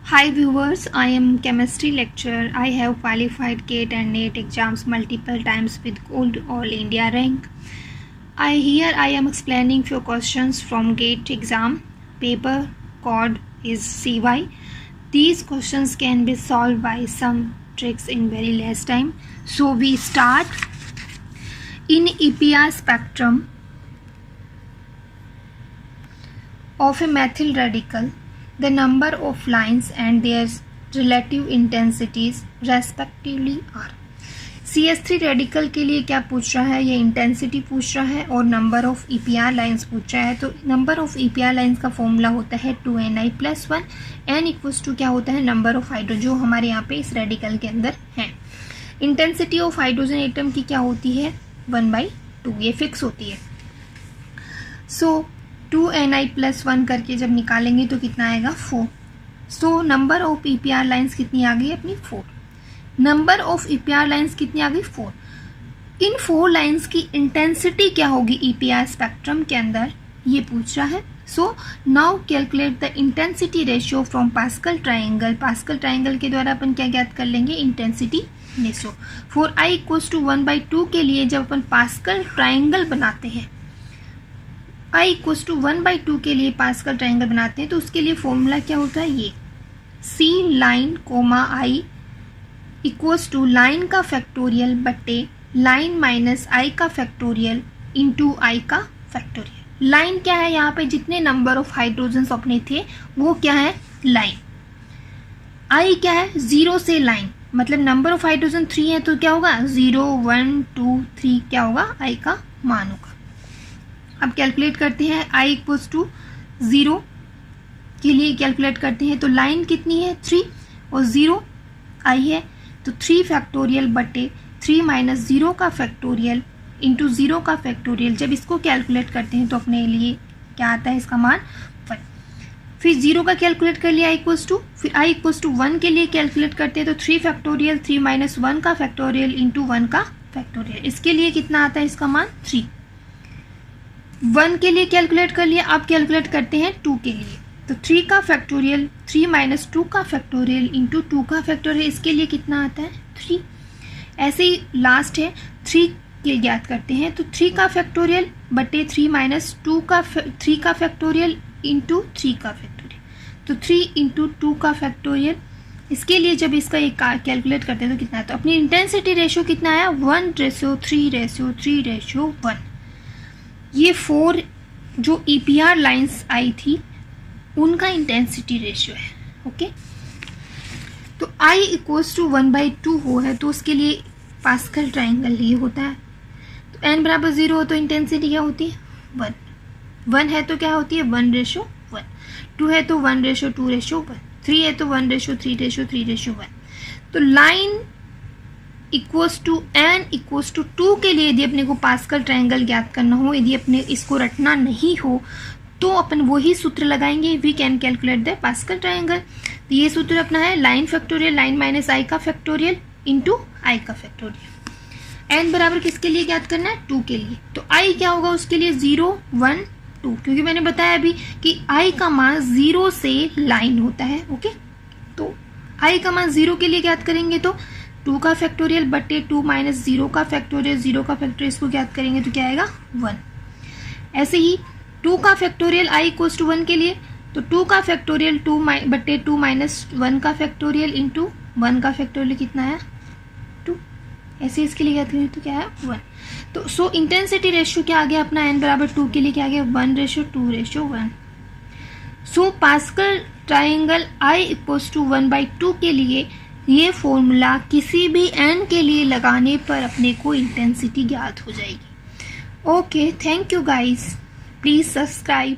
Hi viewers, I am chemistry lecturer. I have qualified GATE and NET exams multiple times with gold all India rank. Here I am explaining few questions from GATE exam. Paper code is CY. These questions can be solved by some tricks in very less time. So we start. In EPR spectrum of a methyl radical, the number of lines and their relative intensities respectively are. CH3 radical के लिए क्या पूछ रहा है, ये intensity पूछ रहा है और नंबर ऑफ EPR लाइंस पूछ रहा है. तो नंबर ऑफ EPR लाइंस का फॉर्मूला होता है 2Ni+1. n इक्वल्स टू क्या होता है, नंबर ऑफ हाइड्रोजन जो हमारे यहाँ पे इस रेडिकल के अंदर है. इंटेंसिटी ऑफ हाइड्रोजन एटम की क्या होती है, 1/2, ये फिक्स होती है. सो 2Ni+1 करके जब निकालेंगे तो कितना आएगा, 4. So number of EPR lines कितनी आ गई अपनी, 4. नंबर ऑफ EPR लाइंस कितनी आ गई, 4. इन 4 लाइंस की इंटेंसिटी क्या होगी EPR स्पेक्ट्रम के अंदर, ये पूछ रहा है. So now calculate the intensity ratio from Pascal triangle. Pascal triangle के द्वारा अपन क्या ज्ञात कर लेंगे, intensity ratio. For I equals to 1/2 के लिए जब अपन पास्कल ट्राइंगल बनाते हैं, I इक्वल्स टू 1/2 के लिए पास्कल ट्राइंगल बनाते हैं तो उसके लिए फॉर्मूला क्या होता है, ये C line comma I equals to line का फैक्टोरियल बटे लाइन माइनस I का फैक्टोरियल इंटू I का फैक्टोरियल. लाइन क्या है, यहाँ पे जितने नंबर ऑफ हाइड्रोजन अपने थे वो क्या है, लाइन. I क्या है, 0 से लाइन, मतलब नंबर ऑफ हाइड्रोजन 3 है तो क्या होगा, 0 1 2 3 क्या होगा, I का मान होगा. अब कैलकुलेट करते हैं I इक्वल्स टू 0 के लिए कैलकुलेट करते हैं तो लाइन कितनी है, 3 और 0 I है तो 3 फैक्टोरियल बटे 3 माइनस 0 का फैक्टोरियल इंटू 0 का फैक्टोरियल. जब इसको कैलकुलेट करते हैं तो अपने लिए क्या आता है, इसका मान 1. फिर 0 का कैलकुलेट कर लिया I इक्वल्स टू, फिर I इक्वल्स टू 1 के लिए कैलकुलेट करते हैं तो 3 फैक्टोरियल 3 माइनस 1 का फैक्टोरियल इंटू 1 का फैक्टोरियल. इसके लिए कितना आता है, इसका मान 3. 1 के लिए कैलकुलेट कर लिया. अब कैलकुलेट करते हैं 2 के लिए तो 3 का फैक्टोरियल 3 माइनस 2 का फैक्टोरियल इंटू 2 का फैक्टोरियल. इसके लिए कितना आता है, 3. ऐसे ही लास्ट है 3 के ज्ञात करते हैं तो 3 का फैक्टोरियल बटे 3 माइनस 2 का 3 का फैक्टोरियल इंटू 3 का फैक्टोरियल तो 3 इंटू 2 का फैक्टोरियल. इसके लिए जब इसका एक कैलकुलेट करते हैं तो कितना आता है, अपनी इंटेंसिटी रेशियो कितना आया, 1:3:3:1. ये 4 जो EPR लाइंस आई थी उनका इंटेंसिटी रेशियो है. ओके, तो I इक्वल्स टू 1/2 हो है तो उसके लिए पास्कल ट्राइंगल ये होता है. तो n बराबर 0 हो तो इंटेंसिटी क्या होती है, 1. 1 है तो क्या होती है, 1:1. 2 है तो 1:2:1. 3 है तो 1:3:3:1. तो line equals to n equals to 2 के लिए यदि अपने को पास्कल ट्राइंगल ज्ञात करना हो, यदि अपने इसको रटना नहीं हो तो अपन वही सूत्र लगाएंगे, we can calculate the Pascal triangle. तो ये सूत्र अपना है line factorial line minus I का फैक्टोरियल इंटू I का फैक्टोरियल. n बराबर किसके लिए ज्ञात करना है, 2 के लिए. तो I क्या होगा उसके लिए, 0 1 2, क्योंकि मैंने बताया अभी कि I का मान 0 से लाइन होता है. ओके, तो I का मान 0 के लिए ज्ञात करेंगे तो 2 का फैक्टोरियल बटे 2 माइनस 0 का फैक्टोरियल 0 का फैक्टोरियल इसको ज्ञात करेंगे तो क्या आएगा, 1. ऐसे ही 2 का फैक्टोरियल I इक्वल्स टू 1 के लिए तो 2 का फैक्टोरियल 2 बटे 2 माइनस 1 का फैक्टोरियल इंटू 1 का फैक्टोरियल कितना है, 2. ऐसे इसके लिए ज्ञात करेंगे तो क्या है, 1. तो सो इंटेंसिटी रेशियो क्या आ गया अपना, n बराबर 2 के लिए क्या आ गया, 1:2:1. So Pascal triangle I equals to 1/2 के लिए ये फॉर्मूला किसी भी n के लिए लगाने पर अपने को इंटेंसिटी ज्ञात हो जाएगी. Okay, thank you guys, please subscribe.